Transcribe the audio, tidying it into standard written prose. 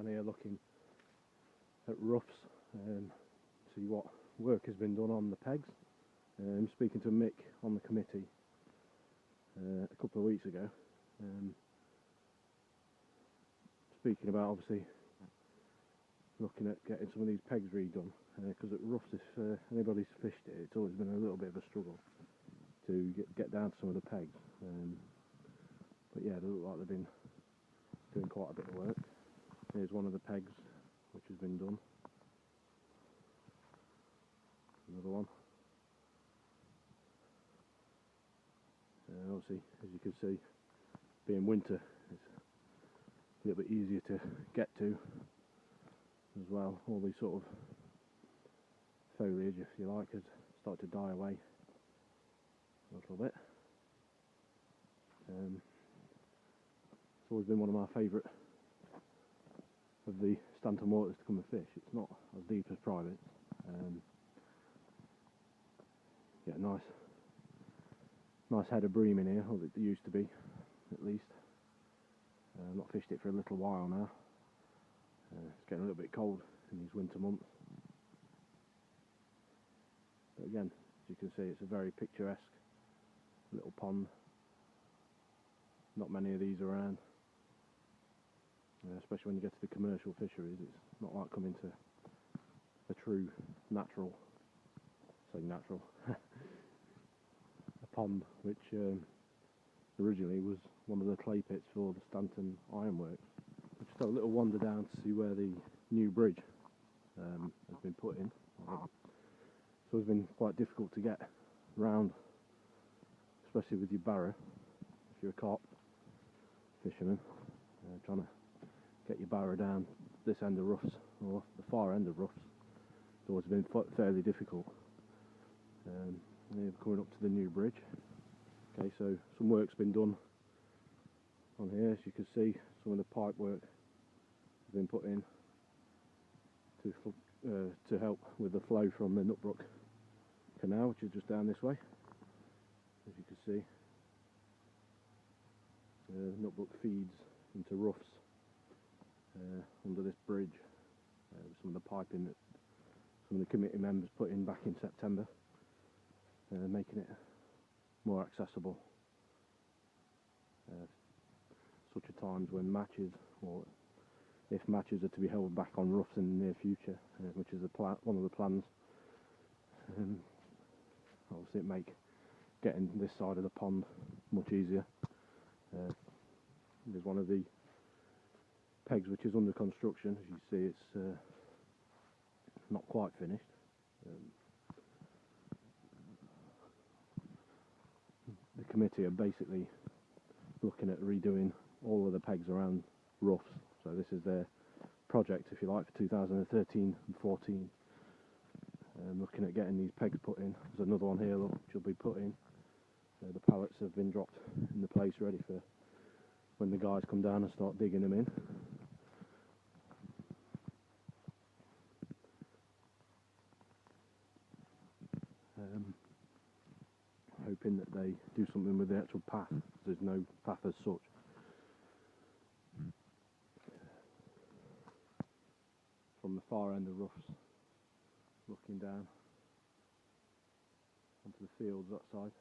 down here looking at roughs, see what work has been done on the pegs. Speaking to Mick on the committee a couple of weeks ago, speaking about obviously looking at getting some of these pegs redone, because at roughs, if anybody's fished it, it's always been a little bit of a struggle to get down to some of the pegs. But yeah, they look like they've been doing quite a bit of work. Here's one of the pegs which has been done. Another one. Obviously, as you can see, being winter, it's a little bit easier to get to as well. All these sort of foliage, if you like, has started to die away a little bit. It's always been one of my favourite of the Stanton waters to come and fish. It's not as deep as private. Yeah, nice head of bream in here, or it used to be, at least. I've not fished it for a little while now. It's getting a little bit cold in these winter months. But again, as you can see, it's a very picturesque little pond. Not many of these around, especially when you get to the commercial fisheries. It's not like coming to a true natural, a pond which originally was one of the clay pits for the Stanton Ironworks. I just had a little wander down to see where the new bridge has been put in. So it's been quite difficult to get round, especially with your barrow, if you're a carp fisherman, trying to get your barrow down this end of roughs, or the far end of roughs. It's always been fairly difficult. We're coming up to the new bridge. Okay, so some work's been done on here. As you can see, some of the pipe work has been put in to help with the flow from the Nutbrook Canal, which is just down this way. As you can see, Nutbrook feeds into roughs under this bridge. Some of the piping that some of the committee members put in back in September, making it more accessible. Such a times when matches, or if matches are to be held back on roughs in the near future, which is one of the plans. Obviously, it make getting this side of the pond much easier. There's one of the pegs which is under construction. As you see, it's not quite finished. The committee are basically looking at redoing all of the pegs around roughs. So this is their project, if you like, for 2013 and 14. Looking at getting these pegs put in. There's another one here, look, which will be put in. The pallets have been dropped in the place, ready for when the guys come down and start digging them in. Hoping that they do something with the actual path, because there's no path as such. From the far end of roughs, looking down onto the fields that side.